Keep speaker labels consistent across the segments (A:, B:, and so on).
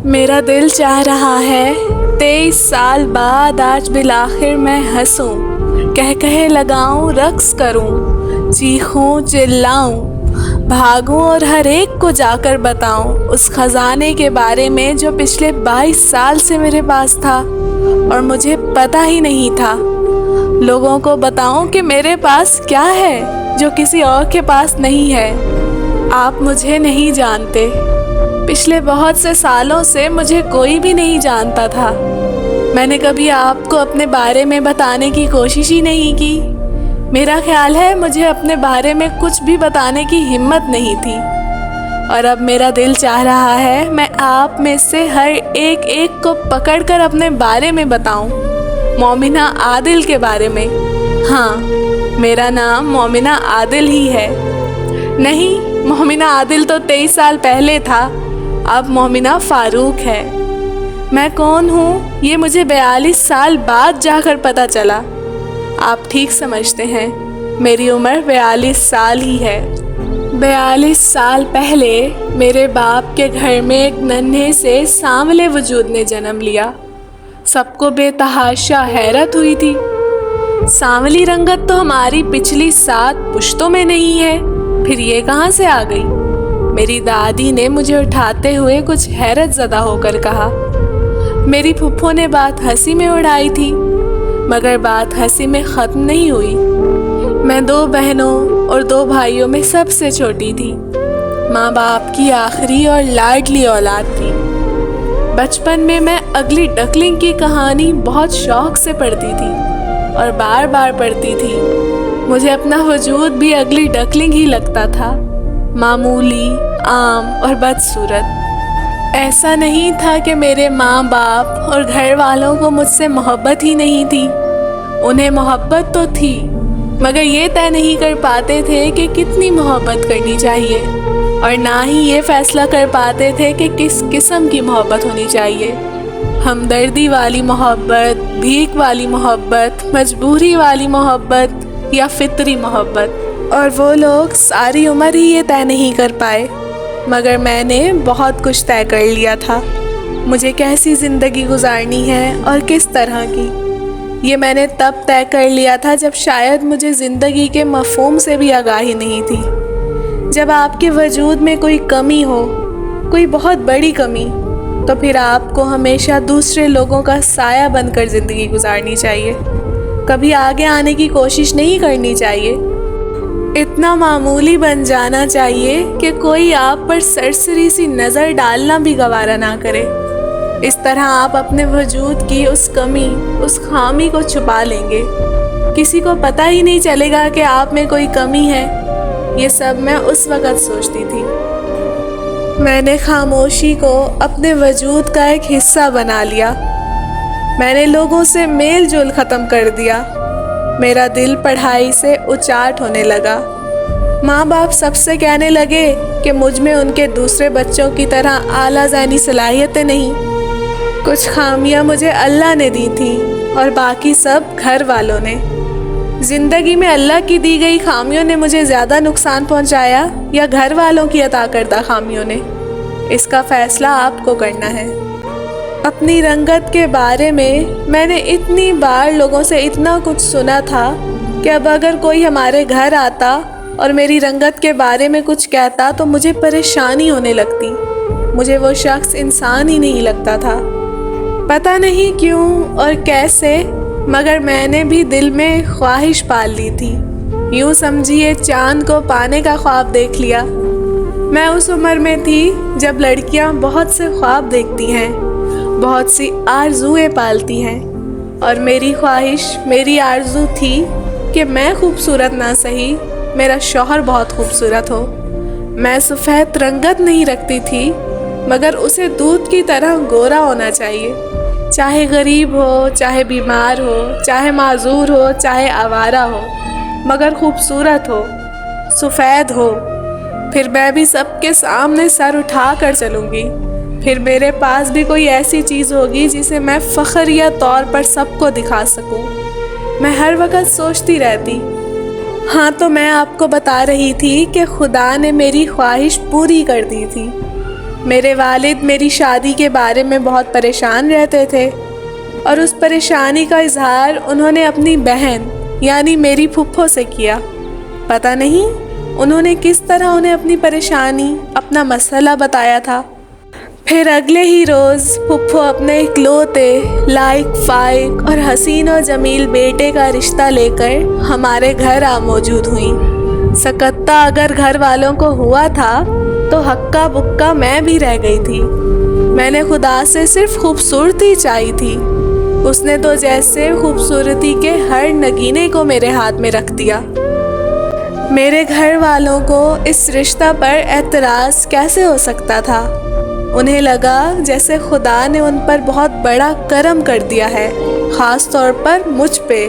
A: میرا دل چاہ رہا ہے 23 سال بعد آج بالآخر میں ہنسوں، کہے لگاؤں، رقص کروں، چیخوں چلاؤں، بھاگوں اور ہر ایک کو جا کر بتاؤں اس خزانے کے بارے میں جو پچھلے 22 سال سے میرے پاس تھا اور مجھے پتہ ہی نہیں تھا۔ لوگوں کو بتاؤں کہ میرے پاس کیا ہے جو کسی اور کے پاس نہیں ہے۔ آپ مجھے نہیں جانتے، پچھلے بہت سے سالوں سے مجھے کوئی بھی نہیں جانتا تھا۔ میں نے کبھی آپ کو اپنے بارے میں بتانے کی کوشش ہی نہیں کی۔ میرا خیال ہے مجھے اپنے بارے میں کچھ بھی بتانے کی ہمت نہیں تھی، اور اب میرا دل چاہ رہا ہے میں آپ میں سے ہر ایک کو پکڑ کر اپنے بارے میں بتاؤں، مومنہ عادل کے بارے میں۔ ہاں، میرا نام مومنہ عادل ہی ہے۔ نہیں، مومنہ عادل تو 23 سال پہلے تھا، اب مومنہ فاروق ہے۔ میں کون ہوں یہ مجھے 42 سال بعد جا کر پتہ چلا۔ آپ ٹھیک سمجھتے ہیں، میری عمر 42 سال ہی ہے۔ 42 سال پہلے میرے باپ کے گھر میں ایک ننھے سے سانولے وجود نے جنم لیا۔ سب کو بے تحاشا حیرت ہوئی تھی۔ سانولی رنگت تو ہماری پچھلی 7 پشتوں میں نہیں ہے، پھر یہ کہاں سے آ گئی؟ میری دادی نے مجھے اٹھاتے ہوئے کچھ حیرت زدہ ہو کر کہا۔ میری پھپھو نے بات ہنسی میں اڑائی تھی، مگر بات ہنسی میں ختم نہیں ہوئی۔ میں 2 بہنوں اور 2 بھائیوں میں سب سے چھوٹی تھی، ماں باپ کی آخری اور لاڈلی اولاد تھی۔ بچپن میں میں اگلی ڈکلنگ کی کہانی بہت شوق سے پڑھتی تھی اور بار بار پڑھتی تھی۔ مجھے اپنا وجود بھی اگلی ڈکلنگ ہی لگتا تھا، معمولی، عام اور بدصورت۔ ایسا نہیں تھا کہ میرے ماں باپ اور گھر والوں کو مجھ سے محبت ہی نہیں تھی، انہیں محبت تو تھی، مگر یہ طے نہیں کر پاتے تھے کہ کتنی محبت کرنی چاہیے، اور نہ ہی یہ فیصلہ کر پاتے تھے کہ کس قسم کی محبت ہونی چاہیے۔ ہمدردی والی محبت، بھیک والی محبت، مجبوری والی محبت یا فطری محبت۔ اور وہ لوگ ساری عمر ہی یہ طے نہیں کر پائے، مگر میں نے بہت کچھ طے کر لیا تھا، مجھے کیسی زندگی گزارنی ہے اور کس طرح کی۔ یہ میں نے تب طے کر لیا تھا جب شاید مجھے زندگی کے مفہوم سے بھی آگاہی نہیں تھی۔ جب آپ کے وجود میں کوئی کمی ہو، کوئی بہت بڑی کمی، تو پھر آپ کو ہمیشہ دوسرے لوگوں کا سایہ بن کر زندگی گزارنی چاہیے، کبھی آگے آنے کی کوشش نہیں کرنی چاہیے، اتنا معمولی بن جانا چاہیے کہ کوئی آپ پر سرسری سی نظر ڈالنا بھی گوارا نہ کرے۔ اس طرح آپ اپنے وجود کی اس کمی، اس خامی کو چھپا لیں گے، کسی کو پتہ ہی نہیں چلے گا کہ آپ میں کوئی کمی ہے۔ یہ سب میں اس وقت سوچتی تھی۔ میں نے خاموشی کو اپنے وجود کا ایک حصہ بنا لیا، میں نے لوگوں سے میل جول ختم کر دیا، میرا دل پڑھائی سے اچاٹ ہونے لگا۔ ماں باپ سب سے کہنے لگے کہ مجھ میں ان کے دوسرے بچوں کی طرح اعلیٰ ذہنی صلاحیتیں نہیں۔ کچھ خامیاں مجھے اللہ نے دی تھیں اور باقی سب گھر والوں نے۔ زندگی میں اللہ کی دی گئی خامیوں نے مجھے زیادہ نقصان پہنچایا یا گھر والوں کی عطا کردہ خامیوں نے؟ اس کا فیصلہ آپ کو کرنا ہے۔ اپنی رنگت کے بارے میں نے اتنی بار لوگوں سے اتنا کچھ سنا تھا کہ اب اگر کوئی ہمارے گھر آتا اور میری رنگت کے بارے میں کچھ کہتا تو مجھے پریشانی ہونے لگتی، مجھے وہ شخص انسان ہی نہیں لگتا تھا۔ پتہ نہیں کیوں اور کیسے، مگر میں نے بھی دل میں خواہش پال لی تھی، یوں سمجھیے چاند کو پانے کا خواب دیکھ لیا۔ میں اس عمر میں تھی جب لڑکیاں بہت سے خواب دیکھتی ہیں، بہت سی آرزوئیں پالتی ہیں، اور میری خواہش، میری آرزو تھی کہ میں خوبصورت نہ سہی، میرا شوہر بہت خوبصورت ہو۔ میں سفید رنگت نہیں رکھتی تھی، مگر اسے دودھ کی طرح گورا ہونا چاہیے، چاہے غریب ہو، چاہے بیمار ہو، چاہے معذور ہو، چاہے آوارہ ہو، مگر خوبصورت ہو، سفید ہو۔ پھر میں بھی سب کے سامنے سر اٹھا کر چلوں گی، پھر میرے پاس بھی کوئی ایسی چیز ہوگی جسے میں فخریہ طور پر سب کو دکھا سکوں۔ میں ہر وقت سوچتی رہتی۔ ہاں، تو میں آپ کو بتا رہی تھی کہ خدا نے میری خواہش پوری کر دی تھی۔ میرے والد میری شادی کے بارے میں بہت پریشان رہتے تھے اور اس پریشانی کا اظہار انہوں نے اپنی بہن یعنی میری پھپھو سے کیا۔ پتہ نہیں انہوں نے کس طرح انہیں اپنی پریشانی، اپنا مسئلہ بتایا تھا۔ پھر اگلے ہی روز پھپھو اپنے اکلوتے لائق فائق اور حسین و جمیل بیٹے کا رشتہ لے کر ہمارے گھر آ موجود ہوئیں۔ سکتہ اگر گھر والوں کو ہوا تھا تو ہکا بکا میں بھی رہ گئی تھی۔ میں نے خدا سے صرف خوبصورتی چاہی تھی، اس نے تو جیسے خوبصورتی کے ہر نگینے کو میرے ہاتھ میں رکھ دیا۔ میرے گھر والوں کو اس رشتہ پر اعتراض کیسے ہو سکتا تھا؟ انہیں لگا جیسے خدا نے ان پر بہت بڑا کرم کر دیا ہے، خاص طور پر مجھ پہ۔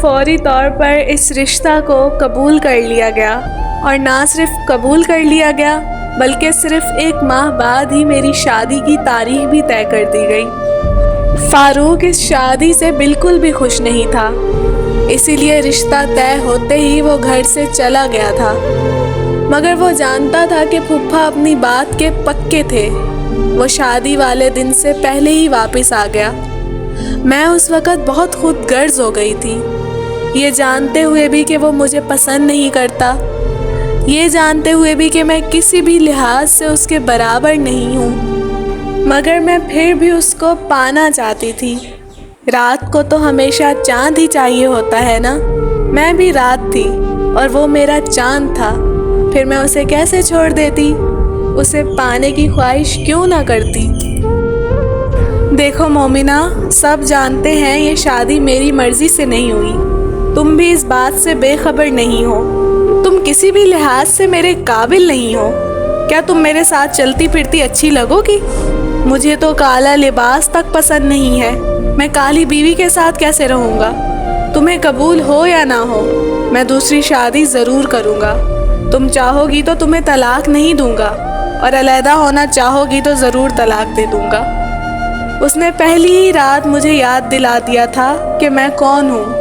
A: فوری طور پر اس رشتہ کو قبول کر لیا گیا، اور نہ صرف قبول کر لیا گیا بلکہ صرف 1 ماہ بعد ہی میری شادی کی تاریخ بھی طے کر دی گئی۔ فاروق اس شادی سے بالکل بھی خوش نہیں تھا، اسی لیے رشتہ طے ہوتے ہی وہ گھر سے چلا گیا تھا، مگر وہ جانتا تھا کہ پھپھا اپنی بات کے پکے تھے۔ وہ شادی والے دن سے پہلے ہی واپس آ گیا۔ میں اس وقت بہت خود غرض ہو گئی تھی، یہ جانتے ہوئے بھی کہ وہ مجھے پسند نہیں کرتا، یہ جانتے ہوئے بھی کہ میں کسی بھی لحاظ سے اس کے برابر نہیں ہوں، مگر میں پھر بھی اس کو پانا چاہتی تھی۔ رات کو تو ہمیشہ چاند ہی چاہیے ہوتا ہے نا، میں بھی رات تھی اور وہ میرا چاند تھا، پھر میں اسے کیسے چھوڑ دیتی، اسے پانے کی خواہش کیوں نہ کرتی۔ دیکھو مومنہ، سب جانتے ہیں یہ شادی میری مرضی سے نہیں ہوئی، تم بھی اس بات سے بے خبر نہیں ہو، تم کسی بھی لحاظ سے میرے قابل نہیں ہو۔ کیا تم میرے ساتھ چلتی پھرتی اچھی لگو گی؟ مجھے تو کالا لباس تک پسند نہیں ہے، میں کالی بیوی کے ساتھ کیسے رہوں گا؟ تمہیں قبول ہو یا نہ ہو، میں دوسری شادی ضرور کروں گا۔ تم چاہو گی تو تمہیں طلاق نہیں دوں گا، اور علیحدہ ہونا چاہو گی تو ضرور طلاق دے دوں گا۔ اس نے پہلی ہی رات مجھے یاد دلا دیا تھا کہ میں کون ہوں۔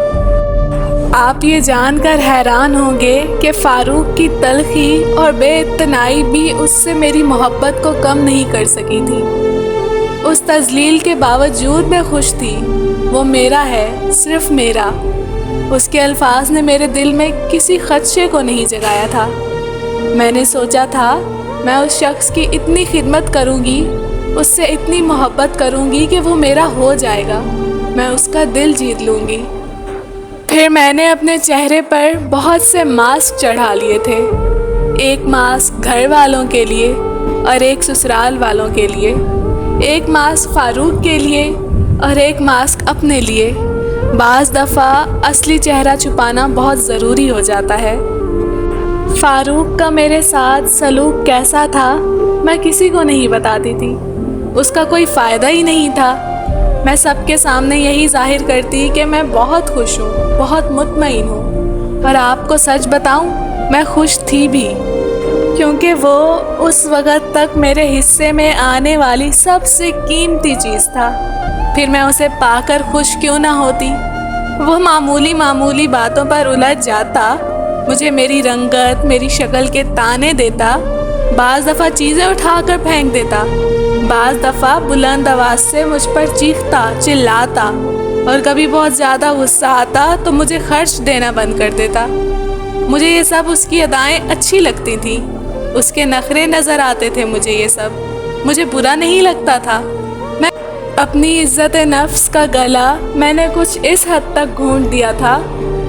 A: آپ یہ جان کر حیران ہوں گے کہ فاروق کی تلخی اور بے اعتنائی بھی اس سے میری محبت کو کم نہیں کر سکی تھی۔ اس تذلیل کے باوجود میں خوش تھی، وہ میرا ہے، صرف میرا۔ اس کے الفاظ نے میرے دل میں کسی خدشے کو نہیں جگایا تھا۔ میں نے سوچا تھا میں اس شخص کی اتنی خدمت کروں گی، اس سے اتنی محبت کروں گی کہ وہ میرا ہو جائے گا، میں اس کا دل جیت لوں گی۔ پھر میں نے اپنے چہرے پر بہت سے ماسک چڑھا لیے تھے، ایک ماسک گھر والوں کے لیے اور ایک سسرال والوں کے لیے، ایک ماسک فاروق کے لیے اور ایک ماسک اپنے لیے۔ بعض دفعہ اصلی چہرہ چھپانا بہت ضروری ہو جاتا ہے۔ فاروق کا میرے ساتھ سلوک کیسا تھا میں کسی کو نہیں بتاتی تھی، اس کا کوئی فائدہ ہی نہیں تھا۔ میں سب کے سامنے یہی ظاہر کرتی کہ میں بہت خوش ہوں، بہت مطمئن ہوں، اور آپ کو سچ بتاؤں میں خوش تھی بھی، کیونکہ وہ اس وقت تک میرے حصے میں آنے والی سب سے قیمتی چیز تھا۔ پھر میں اسے پا کر خوش کیوں نہ ہوتی؟ وہ معمولی باتوں پر الجھ جاتا، مجھے میری رنگت، میری شکل کے تانے دیتا، بعض دفعہ چیزیں اٹھا کر پھینک دیتا، بعض دفعہ بلند آواز سے مجھ پر چیختا، چلاتا، اور کبھی بہت زیادہ غصہ آتا تو مجھے خرچ دینا بند کر دیتا۔ مجھے یہ سب اس کی ادائیں اچھی لگتی تھیں، اس کے نخرے نظر آتے تھے، مجھے یہ سب مجھے برا نہیں لگتا تھا۔ میں اپنی عزت نفس کا گلا میں نے کچھ اس حد تک گھونٹ دیا تھا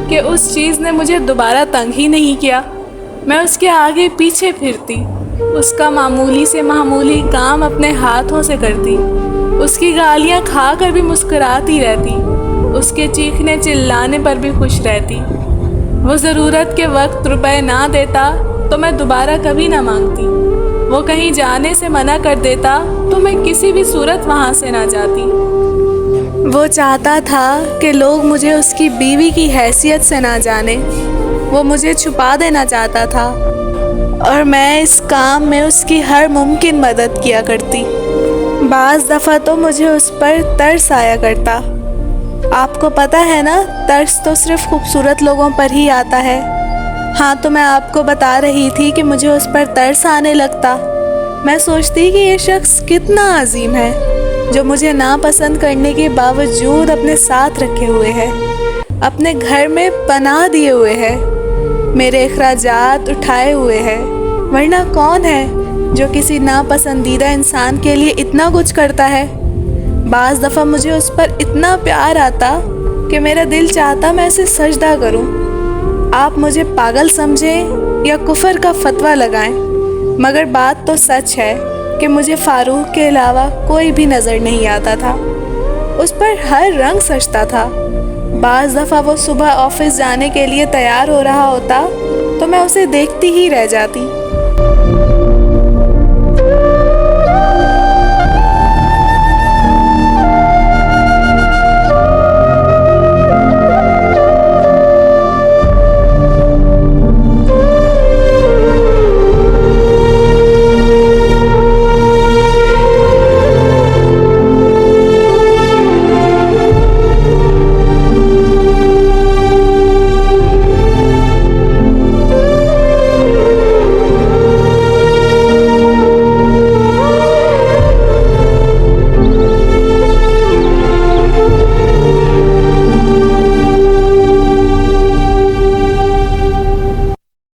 A: کہ اس چیز نے مجھے دوبارہ تنگ ہی نہیں کیا۔ میں اس کے آگے پیچھے پھرتی، اس کا معمولی سے معمولی کام اپنے ہاتھوں سے کرتی، اس کی گالیاں کھا کر بھی مسکراتی رہتی، اس کے چیخنے چلانے پر بھی خوش رہتی۔ وہ ضرورت کے وقت روپے نہ دیتا تو میں دوبارہ کبھی نہ مانگتی، وہ کہیں جانے سے منع کر دیتا تو میں کسی بھی صورت وہاں سے نہ جاتی۔ وہ چاہتا تھا کہ لوگ مجھے اس کی بیوی کی حیثیت سے نہ جانیں، وہ مجھے چھپا دینا چاہتا تھا، اور میں اس کام میں اس کی ہر ممکن مدد کیا کرتی۔ بعض دفعہ تو مجھے اس پر ترس آیا کرتا۔ آپ کو پتہ ہے نا، ترس تو صرف خوبصورت لوگوں پر ہی آتا ہے۔ ہاں، تو میں آپ کو بتا رہی تھی کہ مجھے اس پر ترس آنے لگتا۔ میں سوچتی کہ یہ شخص کتنا عظیم ہے جو مجھے ناپسند کرنے کے باوجود اپنے ساتھ رکھے ہوئے ہے، اپنے گھر میں پناہ دیے ہوئے ہے، میرے اخراجات اٹھائے ہوئے ہے۔ ورنہ کون ہے جو کسی ناپسندیدہ انسان کے لیے اتنا کچھ کرتا ہے؟ بعض دفعہ مجھے اس پر اتنا پیار آتا کہ میرا دل چاہتا میں اسے سجدہ کروں۔ آپ مجھے پاگل سمجھیں یا کفر کا فتویٰ لگائیں، مگر بات تو سچ ہے کہ مجھے فاروق کے علاوہ کوئی بھی نظر نہیں آتا تھا۔ اس پر ہر رنگ سجتا تھا۔ بعض دفعہ وہ صبح آفس جانے کے لیے تیار ہو رہا ہوتا تو میں اسے دیکھتی ہی رہ جاتی۔